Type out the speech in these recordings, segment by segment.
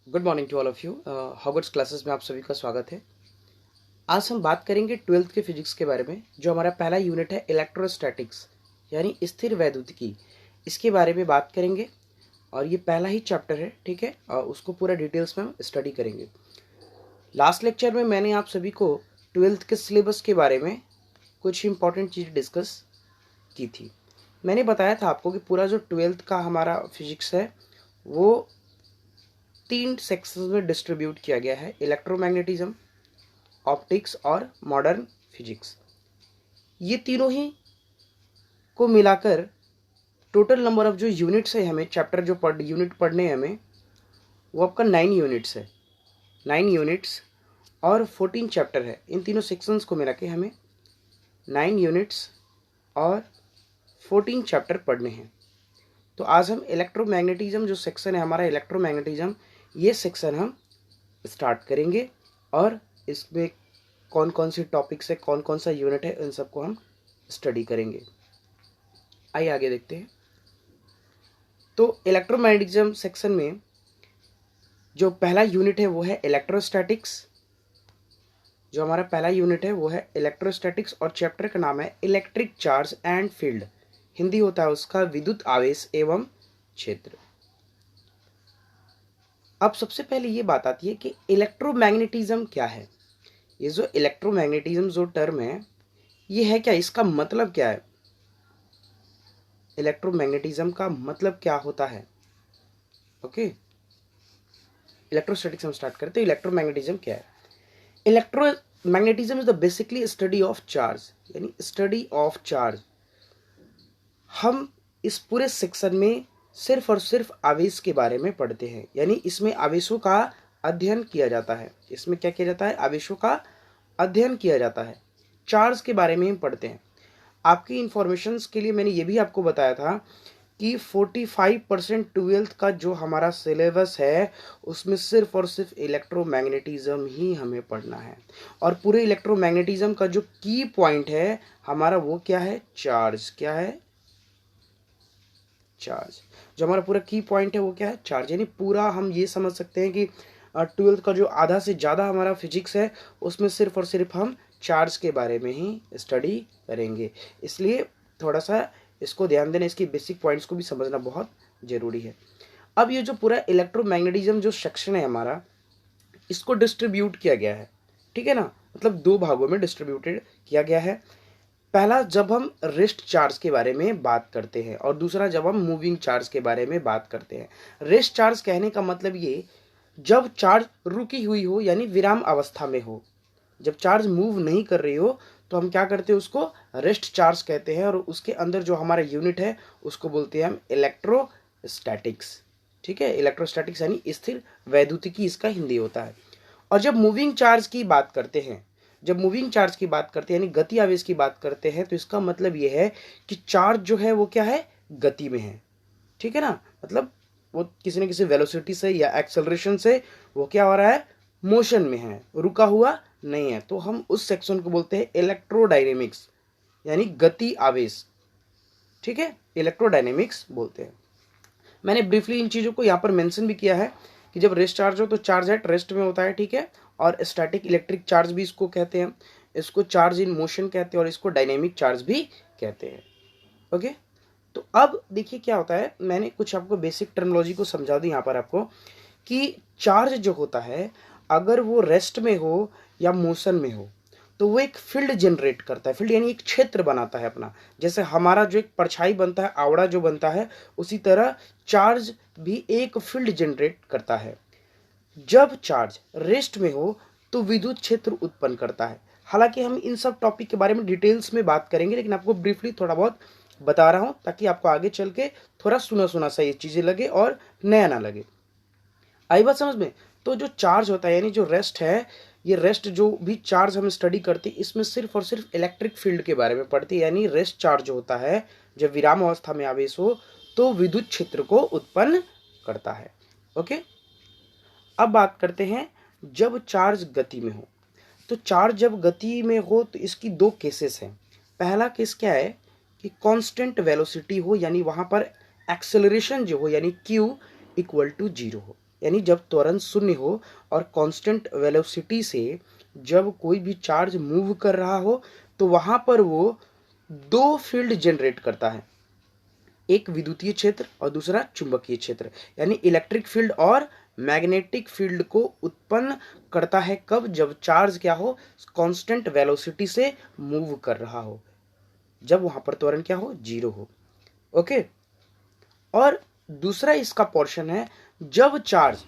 Good morning to all of you. Hogwarts classes में आप सभी का स्वागत है। आज हम बात करेंगे ट्वेल्थ के फिजिक्स के बारे में। जो हमारा पहला यूनिट है इलेक्ट्रोस्टैटिक्स यानी स्थिर वैद्युतिकी, इसके बारे में बात करेंगे। और ये पहला ही चैप्टर है, ठीक है, और उसको पूरा डिटेल्स में हम स्टडी करेंगे। लास्ट लेक्चर में मैंने आप सभी को ट्वेल्थ के सिलेबस के बारे में कुछ इंपॉर्टेंट चीज़ डिस्कस की थी। मैंने बताया था आपको कि पूरा जो ट्वेल्थ का हमारा फिजिक्स है वो 3 सेक्शंस में डिस्ट्रीब्यूट किया गया है: इलेक्ट्रोमैग्नेटिज्म, ऑप्टिक्स और मॉडर्न फिजिक्स। ये तीनों ही को मिलाकर टोटल नंबर ऑफ जो यूनिट्स है, हमें चैप्टर जो यूनिट पढ़ने हैं हमें, वो आपका 9 यूनिट्स है। 9 यूनिट्स और 14 चैप्टर है। इन तीनों सेक्शंस को मिला के हमें 9 यूनिट्स और 14 चैप्टर पढ़ने हैं। तो आज हम इलेक्ट्रोमैग्नेटिज्म जो सेक्शन है हमारा, इलेक्ट्रोमैग्नेटिज्म, ये सेक्शन हम स्टार्ट करेंगे। और इसमें कौन कौन सी टॉपिक्स है, कौन कौन सा यूनिट है, इन सबको हम स्टडी करेंगे। आइए आगे देखते हैं। तो इलेक्ट्रोमैग्नेटिज्म सेक्शन में जो पहला यूनिट है वो है इलेक्ट्रोस्टैटिक्स। जो हमारा पहला यूनिट है वो है इलेक्ट्रोस्टैटिक्स और चैप्टर का नाम है electric charge and field. Hindi होता है उसका विद्युत आवेश एवं क्षेत्र। अब सबसे पहले ये बात आती है कि इलेक्ट्रोमैग्नेटिज्म क्या है। ये जो इलेक्ट्रोमैग्नेटिज्म जो टर्म है ये है क्या, इसका मतलब क्या है, इलेक्ट्रोमैग्नेटिज्म का मतलब क्या होता है। ओके, इलेक्ट्रोस्टैटिक्स हम स्टार्ट करते हैं। इलेक्ट्रोमैग्नेटिज्म क्या है? Electromagnetism is the basically study of charge, यानी स्टडी ऑफ चार्ज। हम इस पूरे सेक्शन में सिर्फ और सिर्फ आवेश के बारे में पढ़ते हैं, यानी इसमें आवेशों का अध्ययन किया जाता है। इसमें क्या किया जाता है? आवेशों का अध्ययन किया जाता है। चार्ज के बारे में हम पढ़ते हैं। आपकी इंफॉर्मेशन के लिए मैंने ये भी आपको बताया था कि 45% ट्वेल्थ का जो हमारा सिलेबस है उसमें सिर्फ और सिर्फ इलेक्ट्रोमैग्नेटिज्म ही हमें पढ़ना है। और पूरे इलेक्ट्रोमैग्नेटिज्म का जो की पॉइंट है हमारा वो क्या है? चार्ज। क्या है? चार्ज। जो हमारा पूरा की पॉइंट है वो क्या है? चार्ज। यानी पूरा हम ये समझ सकते हैं कि ट्वेल्थ का जो आधा से ज़्यादा हमारा फिजिक्स है उसमें सिर्फ और सिर्फ हम चार्ज के बारे में ही स्टडी करेंगे। इसलिए थोड़ा सा इसको ध्यान देना, इसकी बेसिक पॉइंट्स को भी समझना बहुत ज़रूरी है। अब ये जो पूरा इलेक्ट्रोमैग्नेटिज्म जो सेक्शन है हमारा, इसको डिस्ट्रीब्यूट किया गया है, ठीक है ना, मतलब 2 भागों में डिस्ट्रीब्यूटेड किया गया है। पहला जब हम रेस्ट चार्ज के बारे में बात करते हैं और दूसरा जब हम मूविंग चार्ज के बारे में बात करते हैं। रेस्ट चार्ज कहने का मतलब ये, जब चार्ज रुकी हुई हो यानी विराम अवस्था में हो, जब चार्ज मूव नहीं कर रही हो तो हम क्या करते हैं? उसको रेस्ट चार्ज कहते हैं। और उसके अंदर जो हमारा यूनिट है उसको बोलते हैं हम इलेक्ट्रोस्टैटिक्स, ठीक है। इलेक्ट्रोस्टैटिक्स यानी स्थिर वैद्युतिकी इसका हिंदी होता है। और जब मूविंग चार्ज की बात करते हैं, जब मूविंग चार्ज की बात करते हैं यानी गति आवेश की बात करते हैं, तो इसका मतलब ये है कि चार्ज जो है वो क्या है? गति में है, ठीक है ना। मतलब वो किसी न किसी वेलोसिटी से या एक्सेलरेशन से वो क्या हो रहा है? मोशन में है, रुका हुआ नहीं है। तो हम उस सेक्शन को बोलते हैं इलेक्ट्रोडायनेमिक्स, यानी गति आवेश, ठीक है, इलेक्ट्रोडायनेमिक्स बोलते हैं। मैंने ब्रीफली इन चीज़ों को यहाँ पर मेंशन भी किया है कि जब रेस्ट चार्ज हो तो चार्ज एट रेस्ट में होता है, ठीक है। और स्टैटिक इलेक्ट्रिक चार्ज भी इसको कहते हैं, इसको चार्ज इन मोशन कहते हैं और इसको डायनेमिक चार्ज भी कहते हैं। ओके, तो अब देखिए क्या होता है, मैंने कुछ आपको बेसिक टर्मिनोलॉजी को समझा दी यहाँ पर आपको कि चार्ज जो होता है अगर वो रेस्ट में हो या मोशन में हो तो वो एक फील्ड जनरेट करता है। फील्ड यानी एक क्षेत्र बनाता है अपना। जैसे हमारा जो एक परछाई बनता है, आवड़ा जो बनता है, उसी तरह चार्ज भी एक फील्ड जनरेट करता है। जब चार्ज रेस्ट में हो तो विद्युत क्षेत्र उत्पन्न करता है। हालांकि हम इन सब टॉपिक के बारे में डिटेल्स में बात करेंगे, लेकिन आपको ब्रीफली थोड़ा बहुत बता रहा हूं ताकि आपको आगे चल के थोड़ा सुना सुना सा ये चीजें लगे और नया ना लगे। आई बात समझ में? तो जो चार्ज होता है यानी जो रेस्ट है, ये रेस्ट जो भी चार्ज हम स्टडी करते हैं इसमें सिर्फ और सिर्फ इलेक्ट्रिक फील्ड के बारे में पढ़ते हैं। यानी रेस्ट चार्ज होता है जब विराम अवस्था में आवेश हो तो विद्युत क्षेत्र को उत्पन्न करता है। ओके, अब बात करते हैं जब चार्ज गति में हो। तो चार्ज जब गति में हो तो इसकी 2 केसेस हैं। पहला केस क्या है कि कांस्टेंट वेलोसिटी हो, यानी वहां पर एक्सेलरेशन जो हो यानी q इक्वल टू 0 हो। यानी जब त्वरण शून्य हो और कांस्टेंट वेलोसिटी से जब कोई भी चार्ज मूव कर रहा हो तो वहां पर वो दो फील्ड जनरेट करता है, एक विद्युतीय क्षेत्र और दूसरा चुंबकीय क्षेत्र, यानी इलेक्ट्रिक फील्ड और मैग्नेटिक फील्ड को उत्पन्न करता है। कब? जब चार्ज क्या हो, कांस्टेंट वेलोसिटी से मूव कर रहा हो, जब वहां पर त्वरण क्या हो, जीरो हो। ओके, और दूसरा इसका पोर्शन है जब चार्ज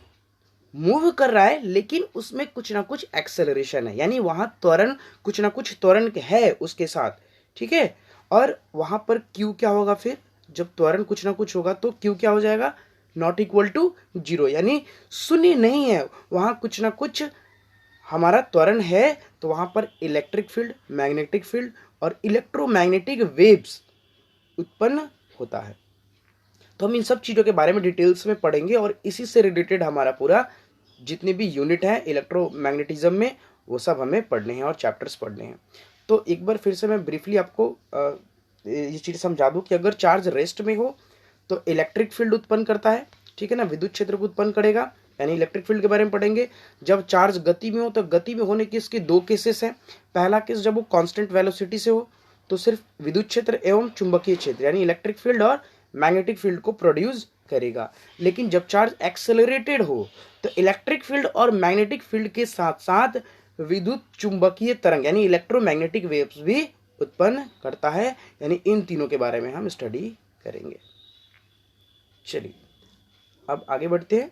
मूव कर रहा है लेकिन उसमें कुछ ना कुछ एक्सेलरेशन है, यानी वहां त्वरण, कुछ ना कुछ त्वरण है उसके साथ, ठीक है। और वहां पर क्यू क्या होगा, फिर जब त्वरण कुछ ना कुछ होगा तो क्यू क्या हो जाएगा, नॉट इक्वल टू जीरो, यानी शून्य नहीं है, वहां कुछ ना कुछ हमारा त्वरण है, तो वहां पर इलेक्ट्रिक फील्ड, मैग्नेटिक फील्ड और इलेक्ट्रोमैग्नेटिक वेव्स उत्पन्न होता है। तो हम इन सब चीजों के बारे में डिटेल्स में पढ़ेंगे और इसी से रिलेटेड हमारा पूरा जितने भी यूनिट है इलेक्ट्रोमैग्नेटिज्म में वो सब हमें पढ़ने हैं और चैप्टर्स पढ़ने हैं। तो एक बार फिर से मैं ब्रीफली आपको ये चीज़ समझा दूं कि अगर चार्ज रेस्ट में हो तो इलेक्ट्रिक फील्ड उत्पन्न करता है, ठीक है ना, विद्युत क्षेत्र को उत्पन्न करेगा, यानी इलेक्ट्रिक फील्ड के बारे में पढ़ेंगे। जब चार्ज गति में हो तो गति में होने के इसके दो केसेस हैं। पहला केस जब वो कांस्टेंट वेलोसिटी से हो तो सिर्फ विद्युत क्षेत्र एवं चुंबकीय क्षेत्र यानी इलेक्ट्रिक फील्ड और मैग्नेटिक फील्ड को प्रोड्यूस करेगा। लेकिन जब चार्ज एक्सेलरेटेड हो तो इलेक्ट्रिक फील्ड और मैग्नेटिक फील्ड के साथ साथ विद्युत चुंबकीय तरंग यानी इलेक्ट्रोमैग्नेटिक वेव्स भी उत्पन्न करता है, यानी इन तीनों के बारे में हम स्टडी करेंगे। चलिए अब आगे बढ़ते हैं।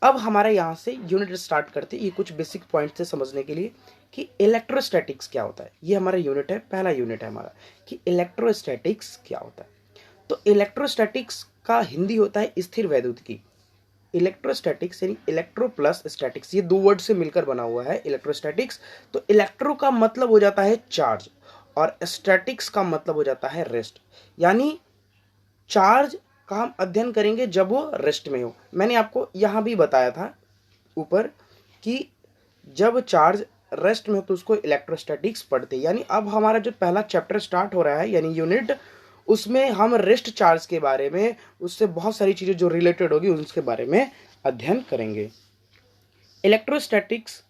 अब हमारा यहां से यूनिट स्टार्ट करते हैं, ये कुछ बेसिक पॉइंट से समझने के लिए कि इलेक्ट्रोस्टैटिक्स क्या होता है। ये हमारा यूनिट है, पहला यूनिट है हमारा कि इलेक्ट्रोस्टैटिक्स क्या होता है। तो इलेक्ट्रोस्टैटिक्स का हिंदी होता है स्थिर वैद्युतिकी। इलेक्ट्रोस्टैटिक्स यानी इलेक्ट्रो प्लस स्टैटिक्स, ये दो वर्ड से मिलकर बना हुआ है इलेक्ट्रोस्टैटिक्स। तो इलेक्ट्रो का मतलब हो जाता है चार्ज और स्टैटिक्स का मतलब हो जाता है रेस्ट, यानी चार्ज का हम अध्ययन करेंगे जब वो रेस्ट में हो। मैंने आपको यहां भी बताया था ऊपर कि जब चार्ज रेस्ट में हो तो उसको इलेक्ट्रोस्टैटिक्स पढ़ते, यानी अब हमारा जो पहला चैप्टर स्टार्ट हो रहा है यानी यूनिट, उसमें हम रेस्ट चार्ज के बारे में, उससे बहुत सारी चीजें जो रिलेटेड होगी उसके बारे में अध्ययन करेंगे। इलेक्ट्रोस्टैटिक्स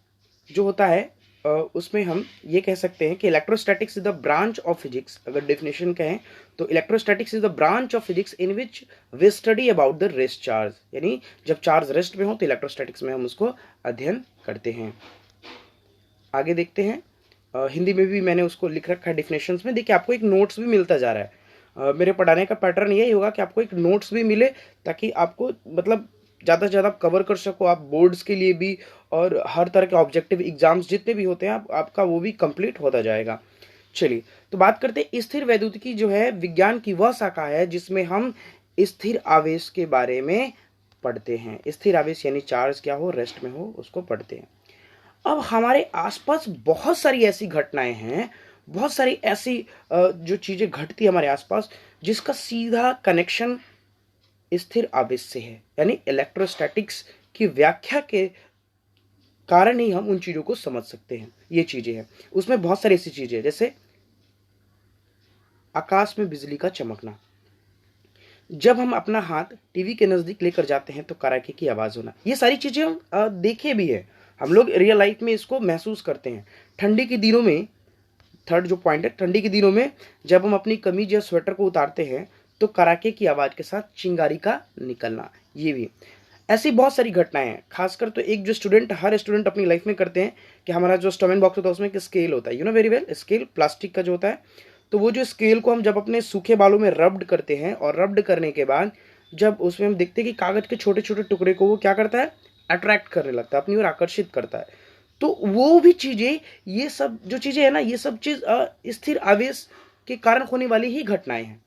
जो होता है उसमें हम ये कह सकते हैं कि electrostatics is the branch of physics, अगर डेफिनेशन कहें तो electrostatics is the branch of physics in which we study about the rest charge, यानी जब चार्ज रेस्ट में हो तो इलेक्ट्रोस्टैटिक्स में हम उसको अध्ययन करते हैं। आगे देखते हैं, हिंदी में भी मैंने उसको लिख रखा है डिफिनेशंस में। देखिए आपको एक नोट्स भी मिलता जा रहा है। मेरे पढ़ाने का पैटर्न यही होगा कि आपको एक नोट्स भी मिले ताकि आपको मतलब ज़्यादा से ज़्यादा कवर कर सको आप बोर्ड्स के लिए भी, और हर तरह के ऑब्जेक्टिव एग्जाम्स जितने भी होते हैं आपका वो भी कंप्लीट होता जाएगा। चलिए तो बात करते हैं, स्थिर वैद्युतिकी जो है विज्ञान की वह शाखा है जिसमें हम स्थिर आवेश के बारे में पढ़ते हैं। स्थिर आवेश यानी चार्ज क्या हो, रेस्ट में हो, उसको पढ़ते हैं। अब हमारे आसपास बहुत सारी ऐसी घटनाएं हैं, बहुत सारी ऐसी जो चीजें घटती है हमारे आसपास जिसका सीधा कनेक्शन स्थिर आवेश से है, यानी इलेक्ट्रोस्टैटिक्स की व्याख्या के कारण ही हम उन चीजों को समझ सकते हैं। ये चीजें हैं, उसमें बहुत सारी ऐसी चीजें हैं जैसे आकाश में बिजली का चमकना, जब हम अपना हाथ टीवी के नजदीक लेकर जाते हैं तो कड़ाके की आवाज होना, ये सारी चीजें हम देखे भी है, हम लोग रियल लाइफ में इसको महसूस करते हैं। ठंडी के दिनों में, थर्ड जो पॉइंट है, ठंडी के दिनों में जब हम अपनी कमीज या स्वेटर को उतारते हैं तो कड़ाके की आवाज के साथ चिंगारी का निकलना, ये भी ऐसी बहुत सारी घटनाएं हैं। खासकर तो एक जो स्टूडेंट, हर स्टूडेंट अपनी लाइफ में करते हैं कि हमारा जो स्टोमेन बॉक्स होता है उसमें एक स्केल होता है, you know very well, scale plastic का जो होता है। तो वो जो स्केल को हम जब अपने सूखे बालों में रब्ड करते हैं और रब्ड करने के बाद जब उसमें हम देखते हैं कि कागज के छोटे छोटे टुकड़े को वो क्या करता है, अट्रैक्ट करने लगता है, अपनी ओर आकर्षित करता है। तो वो भी चीजें, ये सब जो चीजें है ना, ये सब चीज स्थिर आवेश के कारण होने वाली ही घटनाएं हैं।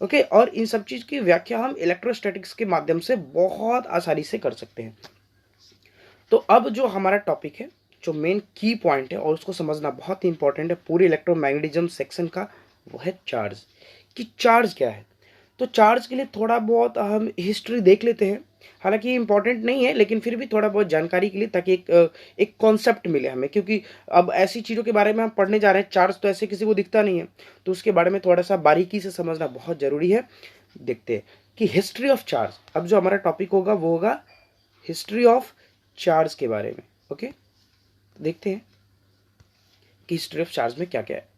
ओके, और इन सब चीज की व्याख्या हम इलेक्ट्रोस्टैटिक्स के माध्यम से बहुत आसानी से कर सकते हैं। तो अब जो हमारा टॉपिक है, जो मेन की पॉइंट है और उसको समझना बहुत ही इंपॉर्टेंट है पूरे इलेक्ट्रोमैग्नेटिज्म सेक्शन का, वो है चार्ज। कि चार्ज क्या है। तो चार्ज के लिए थोड़ा बहुत हम हिस्ट्री देख लेते हैं, हालांकि ये इंपॉर्टेंट नहीं है लेकिन फिर भी थोड़ा बहुत जानकारी के लिए, ताकि एक कॉन्सेप्ट मिले हमें, क्योंकि अब ऐसी चीज़ों के बारे में हम पढ़ने जा रहे हैं, चार्ज तो ऐसे किसी को दिखता नहीं है, तो उसके बारे में थोड़ा सा बारीकी से समझना बहुत ज़रूरी है। देखते हैं कि हिस्ट्री ऑफ चार्ज, अब जो हमारा टॉपिक होगा वो होगा हिस्ट्री ऑफ चार्ज के बारे में। ओके, देखते हैं कि हिस्ट्री ऑफ चार्ज में क्या क्या है।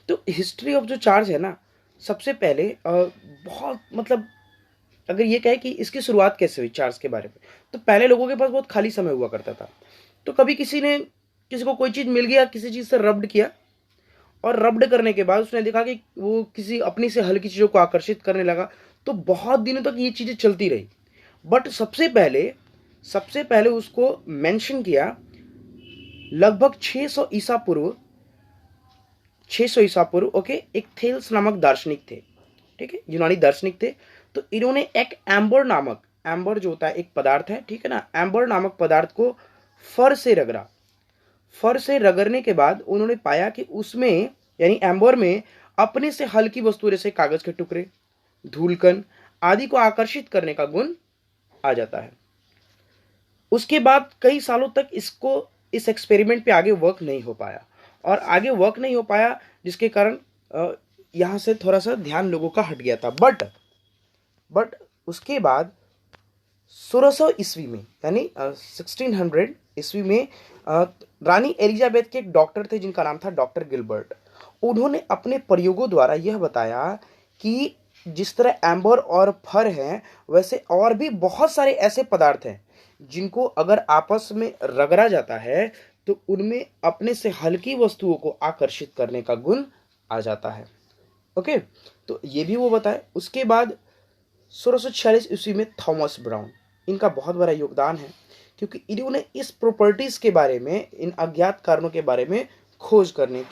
तो हिस्ट्री ऑफ जो चार्ज है ना, सबसे पहले बहुत मतलब अगर ये कहे कि इसकी शुरुआत कैसे हुई चार्ज के बारे में, तो पहले लोगों के पास बहुत खाली समय हुआ करता था। तो कभी किसी को कोई चीज़ मिल गया, किसी चीज़ से रब्ड किया, और रब्ड करने के बाद उसने देखा कि वो किसी अपनी से हल्की चीज़ों को आकर्षित करने लगा। तो बहुत दिनों तक ये चीज़ें चलती रही। बट सबसे पहले उसको मेंशन किया लगभग 600 ईसा पूर्व ओके, एक थेल्स नामक दार्शनिक थे, ठीक है, यूनानी दार्शनिक थे। तो इन्होंने एक एम्बर जो होता है एक पदार्थ है, ठीक है ना, एम्बर नामक पदार्थ को फर से रगड़ा। फर से रगड़ने के बाद उन्होंने पाया कि उसमें यानी एम्बर में अपने से हल्की वस्तु जैसे कागज के टुकड़े, धूलकण आदि को आकर्षित करने का गुण आ जाता है। उसके बाद कई सालों तक इस एक्सपेरिमेंट पे आगे वर्क नहीं हो पाया, जिसके कारण यहां से थोड़ा सा ध्यान लोगों का हट गया था। बट उसके बाद 1600 ईस्वी में यानी 1600 ईस्वी में रानी एलिजाबेथ के एक डॉक्टर थे जिनका नाम था डॉक्टर गिलबर्ट। उन्होंने अपने प्रयोगों द्वारा यह बताया कि जिस तरह एम्बर और फर हैं, वैसे और भी बहुत सारे ऐसे पदार्थ हैं जिनको अगर आपस में रगड़ा जाता है तो उनमें अपने से हल्की वस्तुओं को आकर्षित करने का गुण आ जाता है। ओके, तो ये भी वो बताए। उसके बाद 1646 ईस्वी में थॉमस ब्राउन, इनका बहुत बड़ा योगदान है क्योंकि इन्होंने इस प्रॉपर्टीज के बारे में, इन अज्ञात कारणों के बारे में खोज करने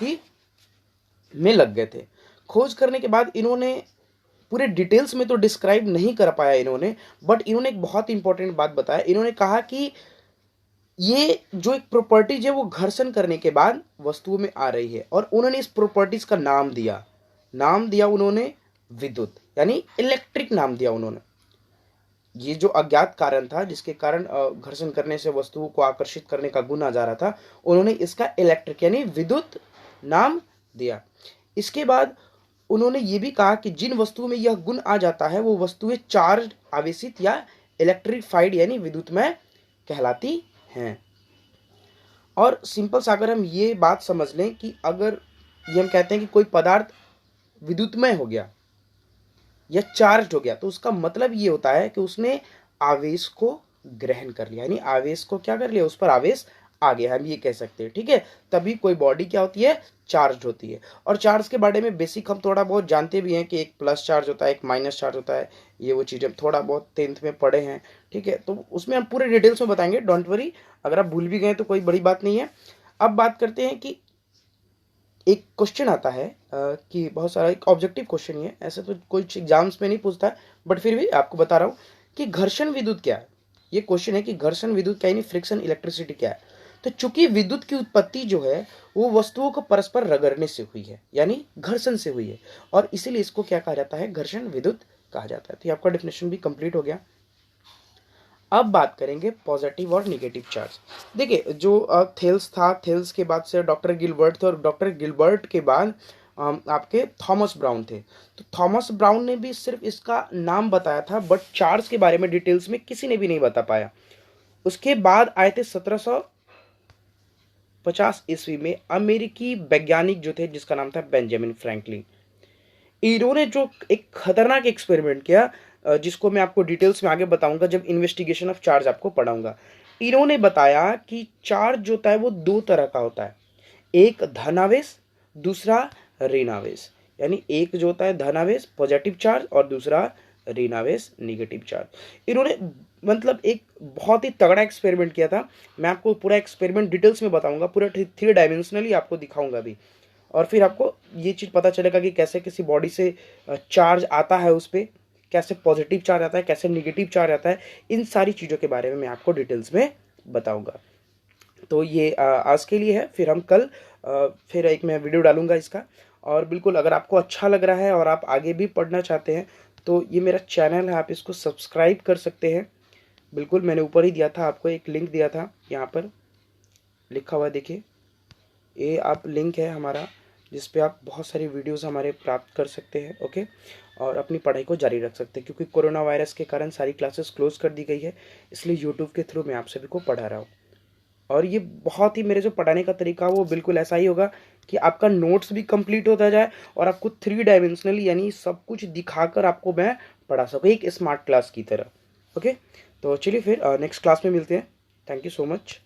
में लग गए थे। खोज करने के बाद इन्होंने पूरे डिटेल्स में तो डिस्क्राइब नहीं कर पाया इन्होंने, बट इन्होंने एक बहुत इंपॉर्टेंट बात बताया। इन्होंने कहा कि ये जो एक प्रॉपर्टीज है वो घर्षण करने के बाद वस्तुओं में आ रही है, और उन्होंने इस प्रॉपर्टीज का नाम दिया उन्होंने विद्युत, यानी इलेक्ट्रिक नाम दिया उन्होंने। ये जो अज्ञात कारण था जिसके कारण घर्षण करने से वस्तुओं को आकर्षित करने का गुण आ जा रहा था, उन्होंने इसका इलेक्ट्रिक यानी विद्युत नाम दिया। इसके बाद उन्होंने ये भी कहा कि जिन वस्तुओं में यह गुण आ जाता है वो वस्तुएं चार्ज, आवेशित या इलेक्ट्रिफाइड यानी विद्युतमय कहलाती हैं। और सिंपल सा अगर हम ये बात समझ लें कि अगर ये हम कहते हैं कि कोई पदार्थ विद्युतमय हो गया या चार्ज हो गया, तो उसका मतलब ये होता है कि उसने आवेश को ग्रहण कर लिया, यानी आवेश को क्या कर लिया, उस पर आवेश आ गया, हम ये कह सकते हैं, ठीक है। तभी कोई बॉडी क्या होती है, चार्ज होती है। और चार्ज के बारे में बेसिक हम थोड़ा बहुत जानते भी हैं कि एक प्लस चार्ज होता है, एक माइनस चार्ज होता है, ये वो चीज़ें थोड़ा बहुत 10th में पढ़े हैं, ठीक है। तो उसमें हम पूरे डिटेल्स में बताएंगे, डोंट वरी। अगर आप भूल भी गए तो कोई बड़ी बात नहीं है। अब बात करते हैं कि एक क्वेश्चन आता है कि बहुत सारा एक ऑब्जेक्टिव क्वेश्चन ही है, ऐसे तो कोई एग्जाम्स में नहीं पूछता है, बट फिर भी आपको बता रहा हूँ कि घर्षण विद्युत क्या है। ये क्वेश्चन है कि घर्षण विद्युत क्या यानी फ्रिक्शन इलेक्ट्रिसिटी क्या है। तो चूंकि विद्युत की उत्पत्ति जो है वो वस्तुओं को परस्पर रगड़ने से हुई है, यानी घर्षण से हुई है, और इसीलिए इसको क्या कहा जाता है, घर्षण विद्युत कहा जाता है। तो ये आपका डेफिनेशन भी कंप्लीट हो गया। अब बात करेंगे पॉजिटिव और निगेटिव चार्ज। देखिए जो थेल्स था, थेल्स के बाद से डॉक्टर गिलबर्ट थे, और डॉक्टर गिलबर्ट के बाद आपके थॉमस ब्राउन थे। तो थॉमस ब्राउन ने भी सिर्फ इसका नाम बताया था, बट चार्ज के बारे में डिटेल्स में किसी ने भी नहीं बता पाया। उसके बाद आए थे 1750 ईस्वी में अमेरिकी वैज्ञानिक जो थे जिसका नाम था बेंजामिन फ्रैंकलिन। इन्होंने जो एक खतरनाक एक्सपेरिमेंट किया, जिसको मैं आपको डिटेल्स में आगे बताऊंगा जब इन्वेस्टिगेशन ऑफ चार्ज आपको पढ़ाऊंगा। इन्होंने बताया कि चार्ज जो होता है वो दो तरह का होता है, एक धनावेश, दूसरा ऋणावेश। यानी एक जो होता है धनावेश पॉजिटिव चार्ज और दूसरा ऋणावेश निगेटिव चार्ज। इन्होंने मतलब एक बहुत ही तगड़ा एक्सपेरिमेंट किया था। मैं आपको पूरा एक्सपेरिमेंट डिटेल्स में बताऊंगा, पूरा 3 डायमेंशनली आपको दिखाऊंगा भी, और फिर आपको ये चीज़ पता चलेगा कि कैसे किसी बॉडी से चार्ज आता है, उस पर कैसे पॉजिटिव चार्ज आता है, कैसे निगेटिव चार्ज आता है। इन सारी चीज़ों के बारे में मैं आपको डिटेल्स में बताऊंगा। तो ये आज के लिए है, फिर हम कल फिर एक मैं वीडियो डालूंगा इसका। और बिल्कुल अगर आपको अच्छा लग रहा है और आप आगे भी पढ़ना चाहते हैं तो ये मेरा चैनल है, आप इसको सब्सक्राइब कर सकते हैं। बिल्कुल मैंने ऊपर ही दिया था, आपको एक लिंक दिया था, यहाँ पर लिखा हुआ देखिए, ये आप लिंक है हमारा जिस पे आप बहुत सारी वीडियोस हमारे प्राप्त कर सकते हैं। ओके, और अपनी पढ़ाई को जारी रख सकते हैं, क्योंकि कोरोना वायरस के कारण सारी क्लासेस क्लोज कर दी गई है, इसलिए यूट्यूब के थ्रू मैं आप सभी को पढ़ा रहा हूँ। और ये बहुत ही, मेरे जो पढ़ाने का तरीका वो बिल्कुल ऐसा ही होगा कि आपका नोट्स भी कंप्लीट होता जाए और आपको 3 डायमेंशनली यानी सब कुछ दिखाकर आपको मैं पढ़ा सकूँ, एक स्मार्ट क्लास की तरह। ओके, तो चलिए फिर नेक्स्ट क्लास में मिलते हैं। Thank you so much.